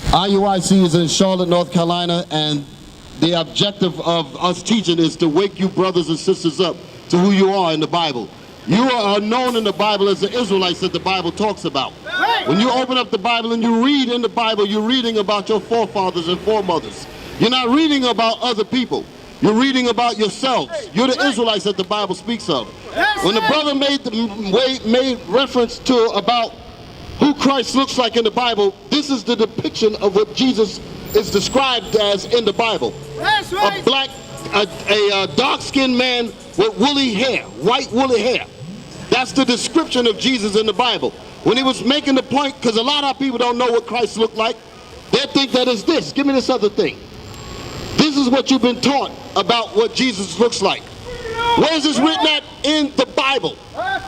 IUIC is in Charlotte, North Carolina, and the objective of us teaching is to wake you brothers and sisters up to who you are in the Bible. You are known in the Bible as the Israelites that the Bible talks about. When you open up the Bible and you read in the Bible, you're reading about your forefathers and foremothers. You're not reading about other people. You're reading about yourselves. You're the Israelites that the Bible speaks of. When the brother made reference to about who Christ looks like in the Bible, this is the depiction of what Jesus is described as in the Bible. That's right. A dark-skinned man with woolly hair, white woolly hair. That's the description of Jesus in the Bible. When he was making the point, because a lot of people don't know what Christ looked like, they think that it's this. Give me this other thing. This is what you've been taught about what Jesus looks like. Where is this written at? In the Bible.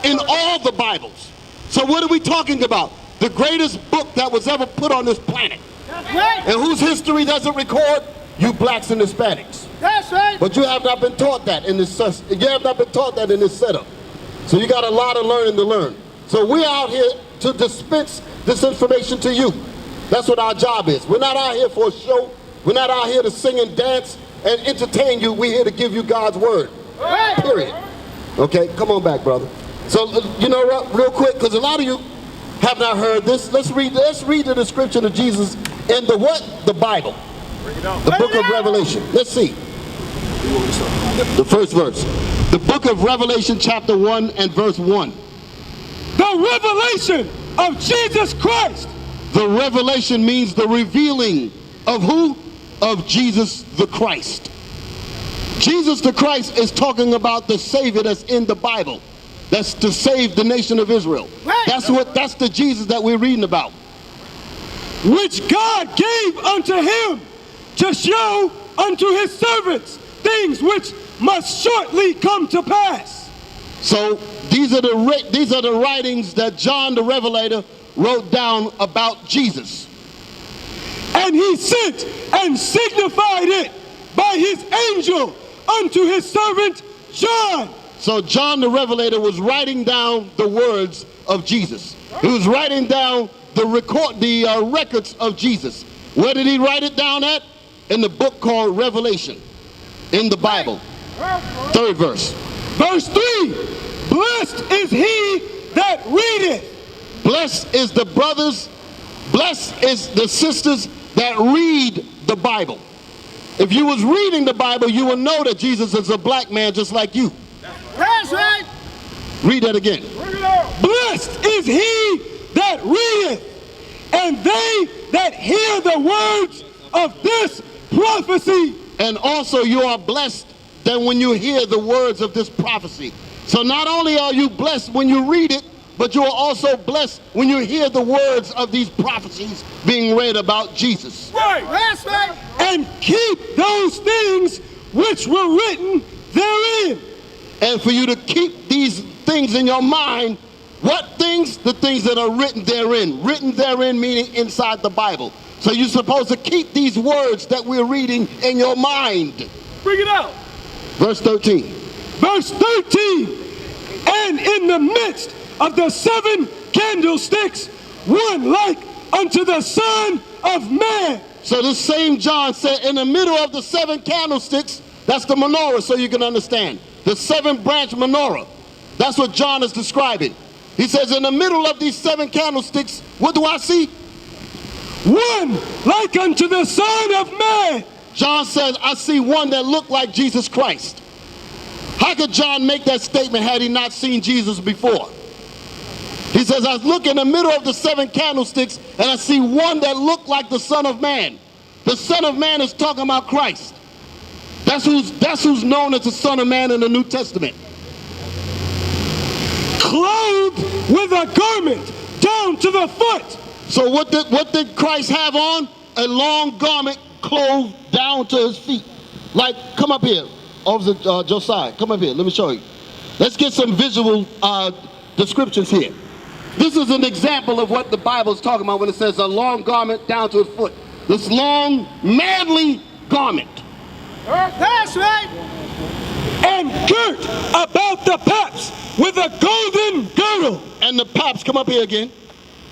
In all the Bibles. So what are we talking about? The greatest book that was ever put on this planet. That's right. And whose history does it record? You blacks and Hispanics. That's right. But you have not been taught that in this. You have not been taught that in this setup. So you got a lot of learning to learn. So we're out here to dispense this information to you. That's what our job is. We're not out here for a show. We're not out here to sing and dance and entertain you. We're here to give you God's word. Right. Period. Okay, come on back, brother. So you know what, real quick, because a lot of you have not heard this. Let's read the description of Jesus in the what? The Bible. The book of Revelation. Let's see. The first verse. The book of Revelation, chapter 1 and verse 1. The revelation of Jesus Christ. The revelation means the revealing of who? Of Jesus the Christ. Jesus the Christ is talking about the Savior that's in the Bible. That's to save the nation of Israel. Right. That's the Jesus that we're reading about. Which God gave unto him to show unto his servants things which must shortly come to pass. So these are the writings that John the Revelator wrote down about Jesus. And he sent and signified it by his angel unto his servant John. So John the Revelator was writing down the words of Jesus. He was writing down the records of Jesus. Where did he write it down at? In the book called Revelation, in the Bible. Third verse. Verse 3. Blessed is he that readeth. Blessed is the brothers, blessed is the sisters that read the Bible. If you was reading the Bible, you will know that Jesus is a black man just like you. That's right. Read that again. Blessed is he that readeth, and they that hear the words of this prophecy. And also you are blessed that when you hear the words of this prophecy. So not only are you blessed when you read it, but you are also blessed when you hear the words of these prophecies being read about Jesus. Right. That's right. And keep those things which were written therein. And for you to keep these things in your mind, what things? The things that are written therein. Written therein meaning inside the Bible. So you're supposed to keep these words that we're reading in your mind. Bring it out. Verse 13. Verse 13. And in the midst of the 7 candlesticks, one like unto the Son of Man. So the same John said in the middle of the 7 candlesticks, that's the menorah, so you can understand. The 7-branch menorah. That's what John is describing. He says in the middle of these 7 candlesticks, what do I see? One like unto the Son of Man. John says, I see one that looked like Jesus Christ. How could John make that statement had he not seen Jesus before? He says, I look in the middle of the 7 candlesticks and I see one that looked like the Son of Man. The Son of Man is talking about Christ. That's who's known as the Son of Man in the New Testament. Clothed with a garment down to the foot. So what did Christ have on? A long garment clothed down to his feet. Like, come up here, Officer Josiah, come up here, let me show you. Let's get some visual descriptions here. This is an example of what the Bible is talking about when it says a long garment down to his foot. This long, manly garment. That's right. And girt about the paps with a golden girdle. And the paps, come up here again.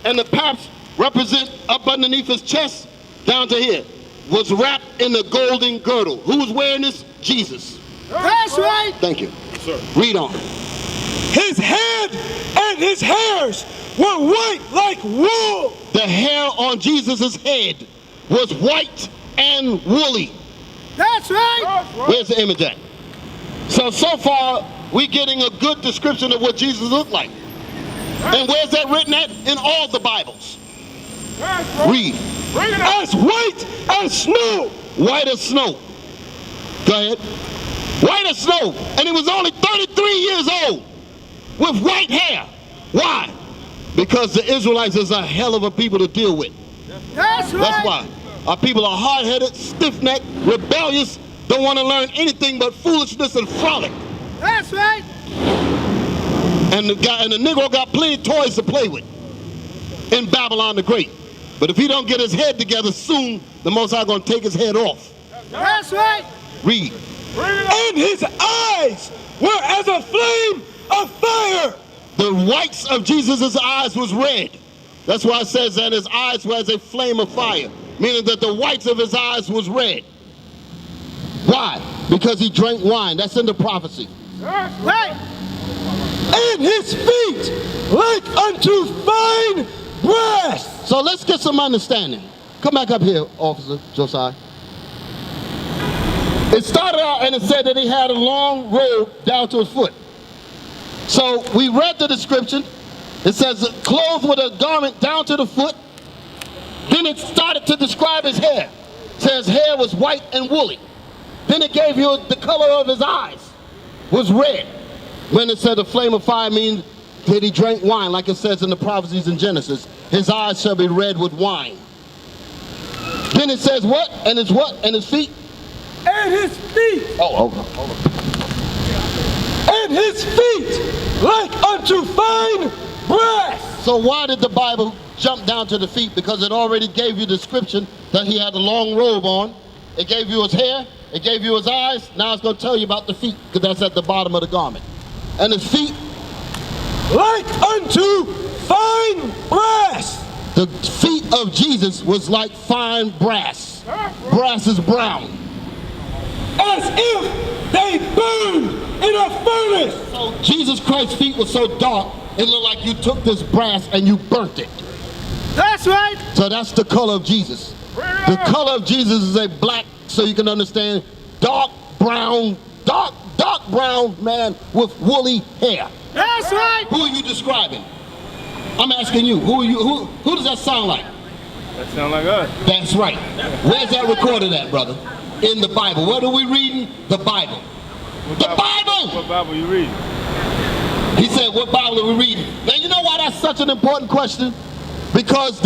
And the paps represent up underneath his chest down to here, was wrapped in a golden girdle. Who was wearing this? Jesus. That's right. Thank you. Read on. His head and his hairs were white like wool. The hair on Jesus' head was white and woolly. That's right. Where's the image at? So far, we're getting a good description of what Jesus looked like. And where's that written at? In all the Bibles. Read. As white as snow. White as snow. Go ahead. White as snow. And he was only 33 years old with white hair. Why? Because the Israelites is a hell of a people to deal with. That's right. That's why. Our people are hard-headed, stiff-necked, rebellious, don't want to learn anything but foolishness and frolic. That's right. And the Negro got plenty of toys to play with in Babylon the Great. But if he don't get his head together soon, the Most High going to take his head off. That's right. Read. And his eyes were as a flame of fire. The whites of Jesus' eyes was red. That's why it says that his eyes were as a flame of fire, meaning that the whites of his eyes was red. Why? Because he drank wine. That's in the prophecy. Right. And his feet like unto fine brass. So let's get some understanding. Come back up here, Officer Josiah. It started out and it said that he had a long robe down to his foot. So we read the description. It says clothed with a garment down to the foot. Then it started to describe his hair. It says hair was white and woolly. Then it gave you the color of his eyes was red. When it said the flame of fire means that he drank wine, like it says in the prophecies in Genesis. His eyes shall be red with wine. Then it says what? And his what? And his feet? And his feet. Hold on. And his feet like unto fine brass. So why did the Bible jump down to the feet? Because it already gave you description that he had a long robe on. It gave you his hair. It gave you his eyes. Now it's going to tell you about the feet, because that's at the bottom of the garment. And his feet like unto fine brass. The feet of Jesus was like fine brass. Brass is brown. As if they burned in a furnace. So Jesus Christ's feet were so dark, it looked like you took this brass and you burnt it. That's right. So that's the color of Jesus. The color of Jesus is a black, so you can understand, dark brown man with woolly hair. That's right. Who are you describing? I'm asking you. Who does that sound like? That sound like us. That's right. Where's that recorded at, brother? In the Bible. What are we reading? The Bible. The Bible! What Bible you reading? He said, what Bible are we reading? Now you know why that's such an important question? Because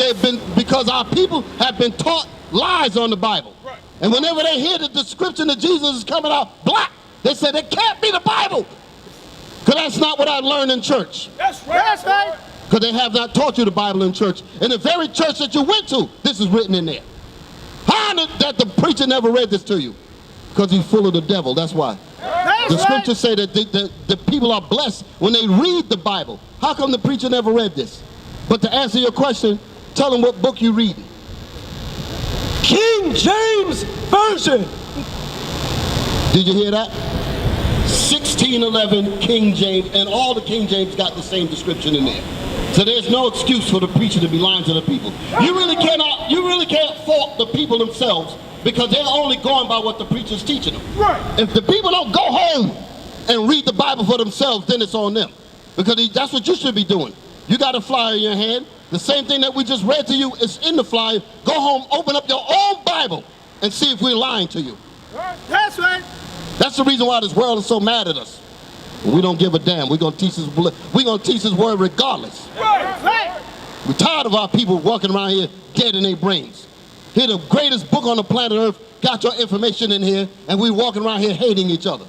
our people have been taught lies on the Bible. Right. And whenever they hear the description of Jesus is coming out black, they say it can't be the Bible. Because that's not what I learned in church. That's right. That's right. Because they have not taught you the Bible in church. In the very church that you went to, this is written in there. How that the preacher never read this to you? Because he's full of the devil, that's why. That's The right. scriptures say that the people are blessed when they read the Bible. How come the preacher never read this? But to answer your question, tell them what book you read. King James Version. Did you hear that? 1611 King James, and all the King James got the same description in there. So there's no excuse for the preacher to be lying to the people. You really can't fault the people themselves, because they're only going by what the preacher's teaching them. Right. If the people don't go home and read the Bible for themselves, then it's on them. Because that's what you should be doing. You got a flyer in your hand. The same thing that we just read to you is in the flyer. Go home, open up your own Bible, and see if we're lying to you. That's right. That's the reason why this world is so mad at us. We don't give a damn. We're gonna teach his word regardless. Right. We're tired of our people walking around here dead in their brains. Here, the greatest book on the planet Earth got your information in here, and we walking around here hating each other.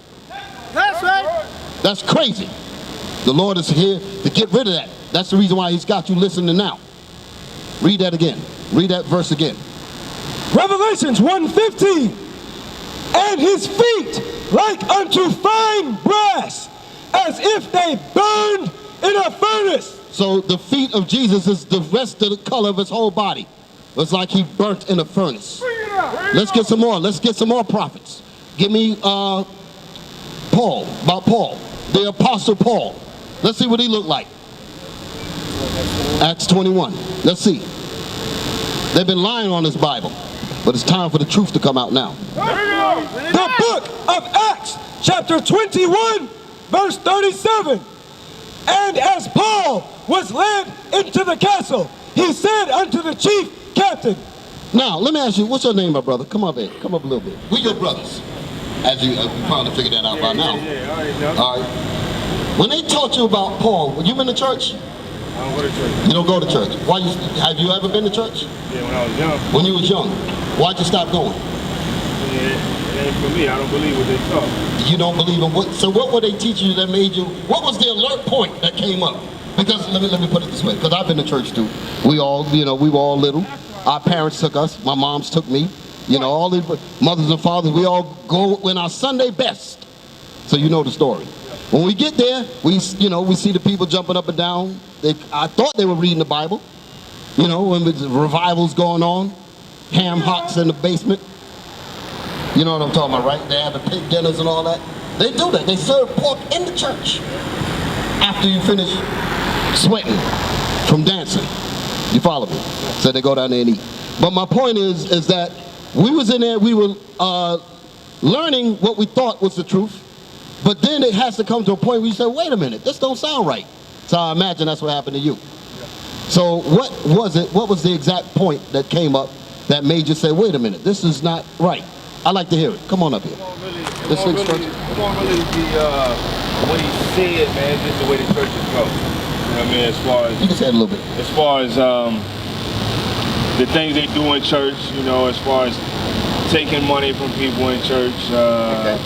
That's right. That's crazy. The Lord is here to get rid of that. That's the reason why he's got you listening now. Read that again. Read that verse again. Revelations 1:15. And his feet like unto fine brass, as if they burned in a furnace. So the feet of Jesus is the rest of the color of his whole body. was like he burnt in a furnace. Let's get some more. Let's get some more prophets. Give me Paul, about Paul, the Apostle Paul. Let's see what he looked like. Acts 21. Let's see. They've been lying on this Bible, but it's time for the truth to come out now. The book of Acts, chapter 21, verse 37. And as Paul was led into the castle, he said unto the chief captain. Now, let me ask you, what's your name, my brother? Come up here. Come up a little bit. We're your brothers. As you probably figured that out by now. All right. When they taught you about Paul, you been to church? I don't go to church. You don't go to church. Why? Have you ever been to church? Yeah, when I was young. When you was young. Why'd you stop going? Yeah, it ain't for me. I don't believe what they taught. You don't believe in what? So what were they teaching you that made you? What was the alert point that came up? Because let me put it this way. Because I've been to church too. We all, we were all little. Our parents took us. My moms took me. All the mothers and fathers. We all go in our Sunday best. So you know the story. When we get there, we see the people jumping up and down. I thought they were reading the Bible. When the revivals going on, ham hocks in the basement. You know what I'm talking about, right? They have the pig dinners and all that. They do that. They serve pork in the church after you finish sweating from dancing. You follow me? So they go down there and eat. But my point is that we was in there, we were learning what we thought was the truth. But then it has to come to a point where you say, wait a minute, this don't sound right. So I imagine that's what happened to you. So what was it? What was the exact point that came up that made you say, wait a minute, this is not right? I'd like to hear it. Come on up here. It won't really be what he said, man. Just the way the churches go. You know what I mean? As far as you can say it a little bit. As far as the things they do in church, as far as taking money from people in church. Okay.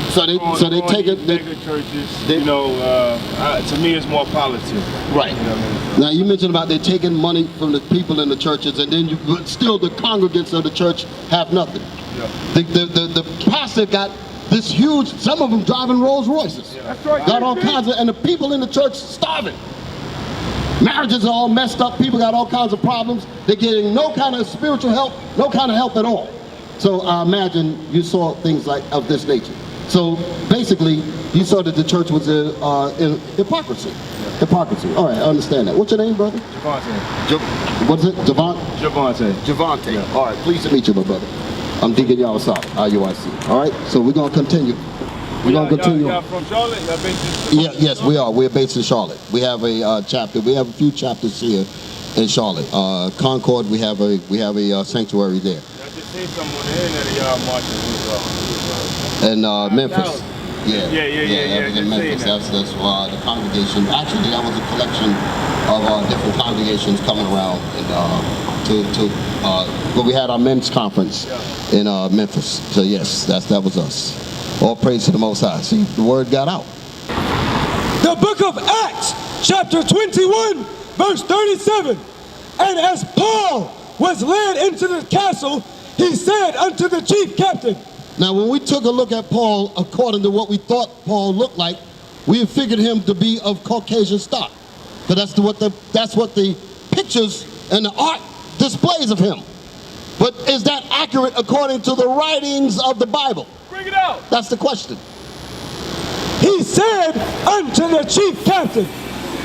So they take it. Mega churches. To me, it's more politics. Right. You know what I mean? Now you mentioned about they taking money from the people in the churches, and then still the congregants of the church have nothing. Yeah. The pastor got this huge. Some of them driving Rolls Royces. Yeah. That's right. Got all kinds of, and the people in the church starving. Marriages are all messed up. People got all kinds of problems. They're getting no kind of spiritual help, no kind of help at all. So I imagine you saw things like of this nature. So basically, you saw that the church was in hypocrisy. Yeah. Hypocrisy. All right, I understand that. What's your name, brother? Javante. What is it? Javante. Javante. Yeah. All right, pleased to meet you, my brother. I'm Deacon Yawasap, IUIC. All right, so we're going to continue. We're going to continue. Y'all from Charlotte? Y'all based in Charlotte? Yes, we are. We're based in Charlotte. We have a chapter. We have a few chapters here in Charlotte. Concord, we have a sanctuary there. I just seen something on the internet of y'all marching. And Memphis. Yeah, Yeah. that was in Memphis. That's the congregation. Actually, that was a collection of different congregations coming around and we had our men's conference in Memphis. So yes, that was us. All praise to the Most High. See, the word got out. The book of Acts, chapter 21, verse 37. And as Paul was led into the castle, he said unto the chief captain. Now, when we took a look at Paul, according to what we thought Paul looked like, we had figured him to be of Caucasian stock. But that's what the pictures and the art displays of him. But is that accurate according to the writings of the Bible? Bring it out. That's the question. He said unto the chief captain,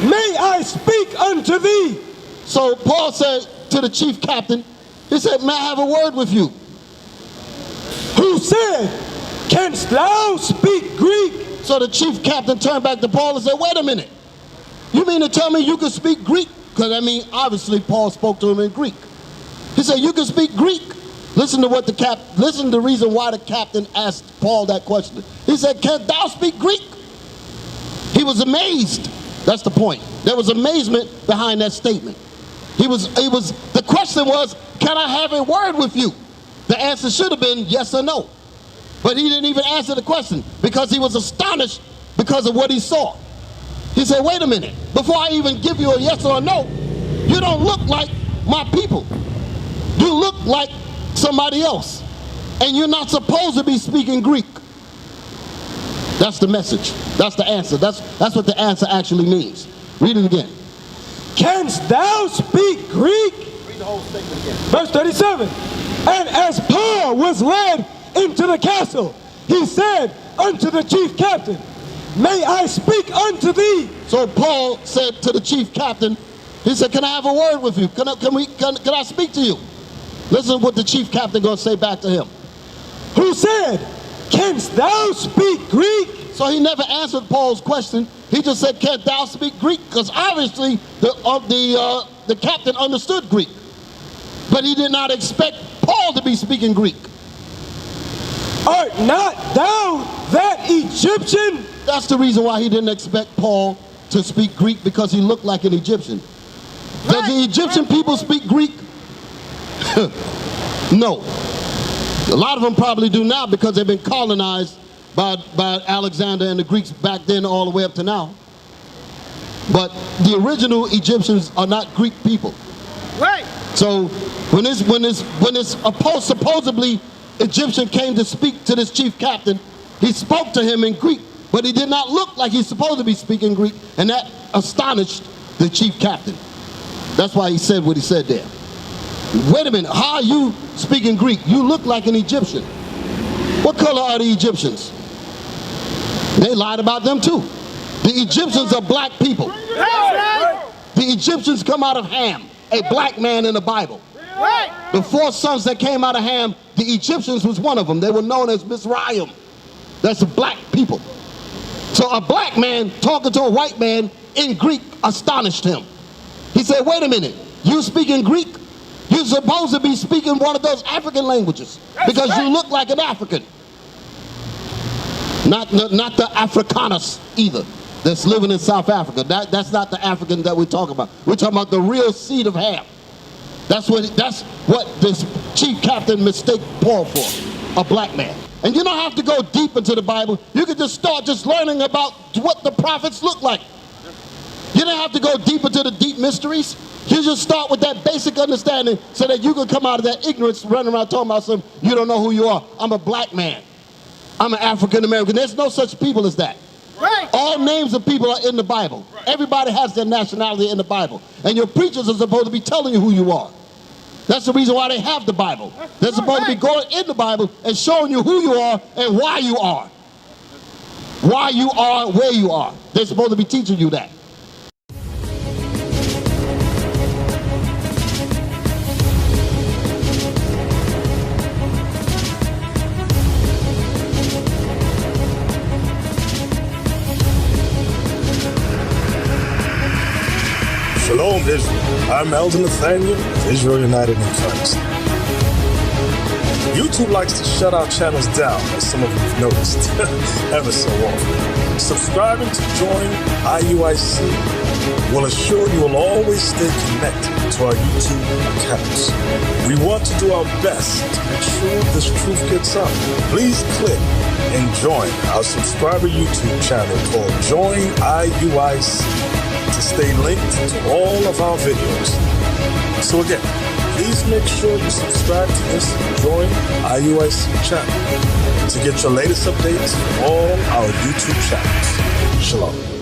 may I speak unto thee? So Paul said to the chief captain, he said, may I have a word with you? Who said, canst thou speak Greek? So the chief captain turned back to Paul and said, wait a minute. You mean to tell me you can speak Greek? Because obviously Paul spoke to him in Greek. He said, you can speak Greek. Listen to the reason why the captain asked Paul that question. He said, canst thou speak Greek? He was amazed. That's the point. There was amazement behind that statement. The question was, can I have a word with you? The answer should have been yes or no. But he didn't even answer the question because he was astonished because of what he saw. He said, wait a minute, before I even give you a yes or a no, you don't look like my people. You look like somebody else. And you're not supposed to be speaking Greek. That's the message. That's the answer. That's what the answer actually means. Read it again. Canst thou speak Greek? the whole statement again. Verse 37. And as Paul was led into the castle, he said unto the chief captain, may I speak unto thee? So Paul said to the chief captain, he said, can I have a word with you? Can I speak to you? Listen what the chief captain going to say back to him. Who said, canst thou speak Greek? So he never answered Paul's question. He just said, canst thou speak Greek? Because obviously the captain understood Greek. But he did not expect Paul to be speaking Greek. Art not thou that Egyptian? That's the reason why he didn't expect Paul to speak Greek, because he looked like an Egyptian. Does the Egyptian people speak Greek? No. A lot of them probably do now because they've been colonized by Alexander and the Greeks back then all the way up to now. But the original Egyptians are not Greek people. Right. So when supposedly Egyptian came to speak to this chief captain, he spoke to him in Greek, but he did not look like he's supposed to be speaking Greek, and that astonished the chief captain. That's why he said what he said there. Wait a minute, how are you speaking Greek? You look like an Egyptian. What color are the Egyptians? They lied about them too. The Egyptians are black people. That's right. The Egyptians come out of Ham, a black man in the Bible. Right. The 4 sons that came out of Ham, the Egyptians was one of them. They were known as Mizraim. That's black people. So a black man talking to a white man in Greek astonished him. He said, wait a minute, you speaking Greek? You're supposed to be speaking one of those African languages because you look like an African. Not the Afrikaners either that's living in South Africa. That's not the African that we're talking about. We're talking about the real seed of Ham. That's what this chief captain mistaked Paul for, a black man. And you don't have to go deep into the Bible. You can just start just learning about what the prophets look like. You don't have to go deep into the deep mysteries. You just start with that basic understanding so that you can come out of that ignorance running around talking about something you don't know who you are. I'm a black man. I'm an African American. There's no such people as that. Right. All names of people are in the Bible. Everybody has their nationality in the Bible. And your preachers are supposed to be telling you who you are. That's the reason why they have the Bible. They're supposed to be going in the Bible and showing you who you are and why you are. Why you are where you are. They're supposed to be teaching you that. Shalom, Israel. I'm Elder Nathaniel of Israel United in Christ. YouTube likes to shut our channels down, as some of you have noticed, ever so often. Subscribing to join IUIC will assure you will always stay connected to our YouTube accounts. We want to do our best to make sure this truth gets out. Please click and join our subscriber YouTube channel called Join IUIC to stay linked to all of our videos. So again, please make sure you subscribe to this Join IUIC channel to get your latest updates from all our YouTube channels. Shalom.